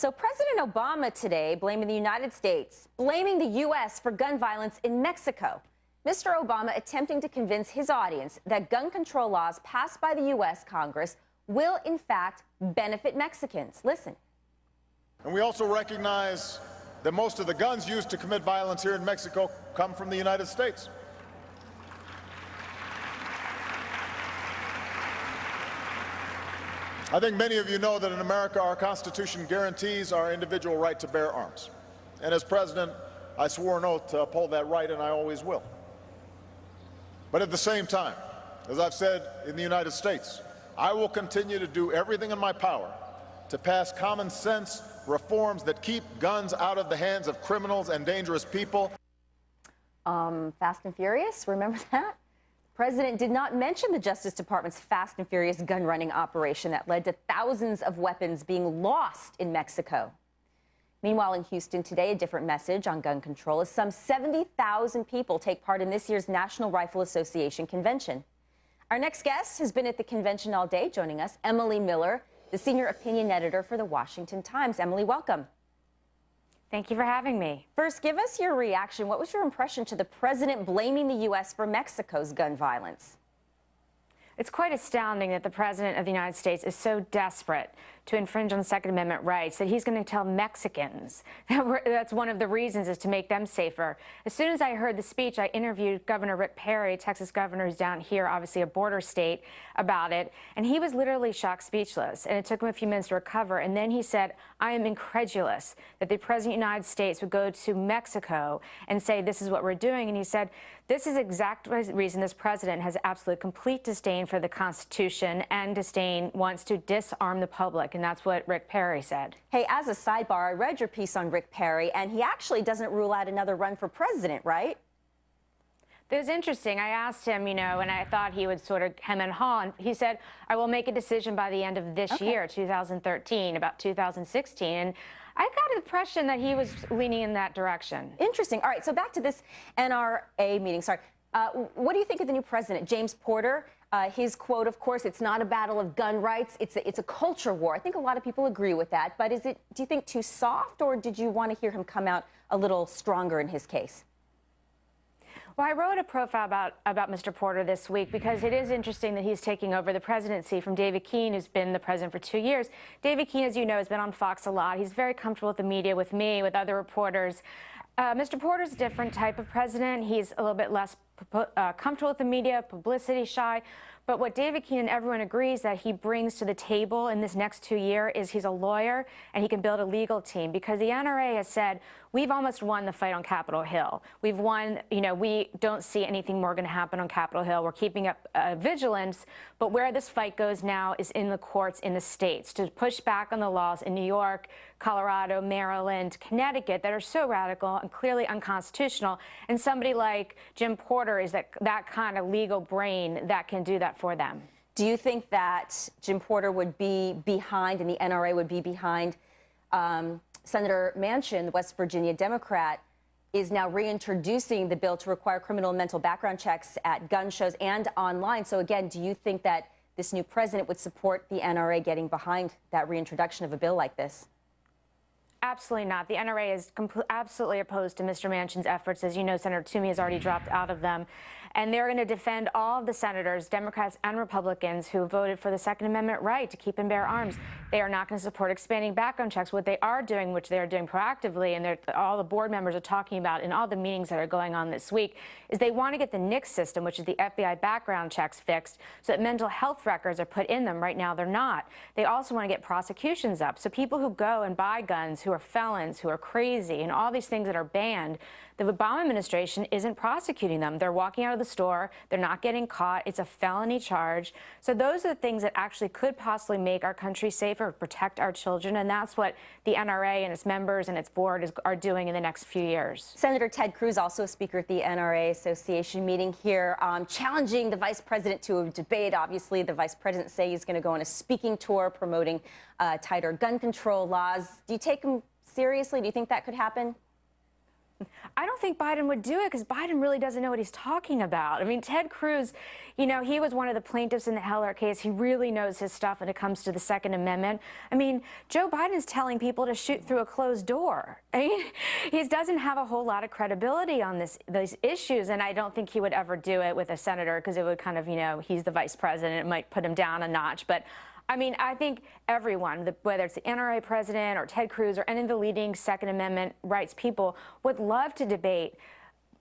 So President Obama today blaming the United States, blaming the U.S. for gun violence in Mexico. Mr. Obama attempting to convince his audience that gun control laws passed by the U.S. Congress will, in fact, benefit Mexicans. Listen. And we also recognize that most of the guns used to commit violence here in Mexico come from the United States. I think many of you know that in America our Constitution guarantees our individual right to bear arms. And as president, I swore an oath to uphold that right, and I always will. But at the same time, as I've said in the United States, I will continue to do everything in my power to pass common sense reforms that keep guns out of the hands of criminals and dangerous people. Fast and Furious, remember that? The president did not mention the Justice Department's Fast and Furious gun running operation that led to thousands of weapons being lost in Mexico. Meanwhile, in Houston today, a different message on gun control as some 70,000 people take part in this year's National Rifle Association convention. Our next guest has been at the convention all day. Joining us, Emily Miller, the senior opinion editor for the Washington Times. Emily, welcome. Thank you for having me. First, give us your reaction. What was your impression to the president blaming the U.S. for Mexico's gun violence? It's quite astounding that the President of the United States is so desperate to infringe on Second Amendment rights that he's going to tell Mexicans that's one of the reasons is to make them safer. As soon as I heard the speech, I interviewed Governor Rick Perry, Texas governor who's down here, obviously a border state, about it, and he was literally shocked speechless, and it took him a few minutes to recover, and then he said, I am incredulous that the President of the United States would go to Mexico and say this is what we're doing, and he said, this is exactly the reason this president has absolute complete disdain for the Constitution and wants to disarm the public, and that's what Rick Perry said. Hey, as a sidebar, I read your piece on Rick Perry, and he actually doesn't rule out another run for president, right? It was interesting. I asked him, and I thought he would sort of hem and haw, and he said, I will make a decision by the end of this year, 2013, about 2016, and I got the impression that he was leaning in that direction. Interesting. All right, so back to this NRA meeting. Sorry. What do you think of the new president, James Porter? His quote, of course, it's not a battle of gun rights. It's a culture war. I think a lot of people agree with that. But do you think, too soft, or did you want to hear him come out a little stronger in his case? Well, I wrote a profile about Mr. Porter this week because it is interesting that he's taking over the presidency from David Keene, who's been the president for 2 years. David Keene, as you know, has been on Fox a lot. He's very comfortable with the media, with me, with other reporters. Mr. Porter's a different type of president. He's a little bit less comfortable with the media, publicity shy. But what David Keene and everyone agrees that he brings to the table in this next 2 years is he's a lawyer and he can build a legal team, because the NRA has said we've almost won the fight on Capitol Hill. We've won, we don't see anything more going to happen on Capitol Hill. We're keeping up vigilance, but where this fight goes now is in the courts in the states to push back on the laws in New York, Colorado, Maryland, Connecticut that are so radical and clearly unconstitutional. And somebody like Jim Porter is that kind of legal brain that can do that for them. Do you think that Jim Porter would be behind, and the NRA would be behind, Senator Manchin, the West Virginia Democrat, is now reintroducing the bill to require criminal and mental background checks at gun shows and online? So again, do you think that this new president would support the NRA getting behind that reintroduction of a bill like this? Absolutely not. The NRA is absolutely opposed to Mr. Manchin's efforts. As you know, Senator Toomey has already dropped out of them. And they're going to defend all of the senators, Democrats and Republicans, who voted for the Second Amendment right to keep and bear arms. They are not going to support expanding background checks. What they are doing, which they are doing proactively, and all the board members are talking about in all the meetings that are going on this week, is they want to get the NICS system, which is the FBI background checks, fixed so that mental health records are put in them. Right now, they're not. They also want to get prosecutions up. So people who go and buy guns, who are felons, who are crazy, and all these things that are banned, the Obama administration isn't prosecuting them. They're walking out of the store. They're not getting caught. It's a felony charge. So those are the things that actually could possibly make our country safer, protect our children, and that's what the NRA and its members and its board are doing in the next few years. Senator Ted Cruz, also a speaker at the NRA Association meeting here, challenging the vice president to a debate. Obviously, the vice president say he's going to go on a speaking tour promoting tighter gun control laws. Do you take him seriously? Do you think that could happen? I don't think Biden would do it because Biden really doesn't know what he's talking about. I mean, Ted Cruz, you know, he was one of the plaintiffs in the Heller case. He really knows his stuff when it comes to the Second Amendment. I mean, Joe Biden is telling people to shoot through a closed door. I mean, he doesn't have a whole lot of credibility on these issues, and I don't think he would ever do it with a senator because it would kind of, you know, he's the vice president. It might put him down a notch. But I mean, I think everyone, whether it's the NRA president or Ted Cruz or any of the leading Second Amendment rights people, would love to debate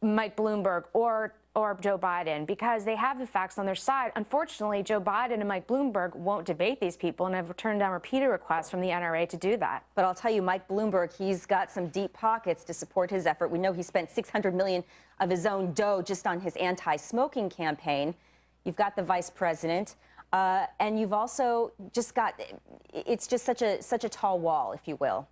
Mike Bloomberg or Joe Biden because they have the facts on their side. Unfortunately, Joe Biden and Mike Bloomberg won't debate these people and have turned down repeated requests from the NRA to do that. But I'll tell you, Mike Bloomberg, he's got some deep pockets to support his effort. We know he spent $600 million of his own dough just on his anti-smoking campaign. You've got the vice president. And you've also just got, it's just such a tall wall, if you will.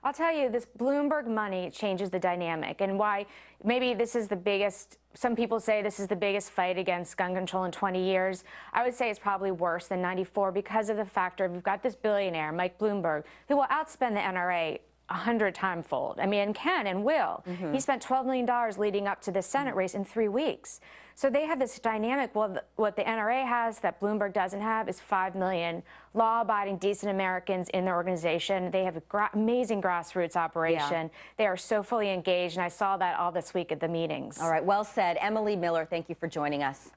I'll tell you, this Bloomberg money changes the dynamic, and why maybe this is the biggest, some people say this is the biggest fight against gun control in 20 years. I would say it's probably worse than '94 because of the factor of you've got this billionaire, Mike Bloomberg, who will outspend the NRA 100-time-fold. I mean, and can and will. He spent $12 million leading up to the Senate race in 3 weeks. So they have this dynamic. Well, what the NRA has that Bloomberg doesn't have is 5 million law-abiding, decent Americans in their organization. They have an amazing grassroots operation. Yeah. They are so fully engaged, and I saw that all this week at the meetings. All right, well said. Emily Miller, thank you for joining us.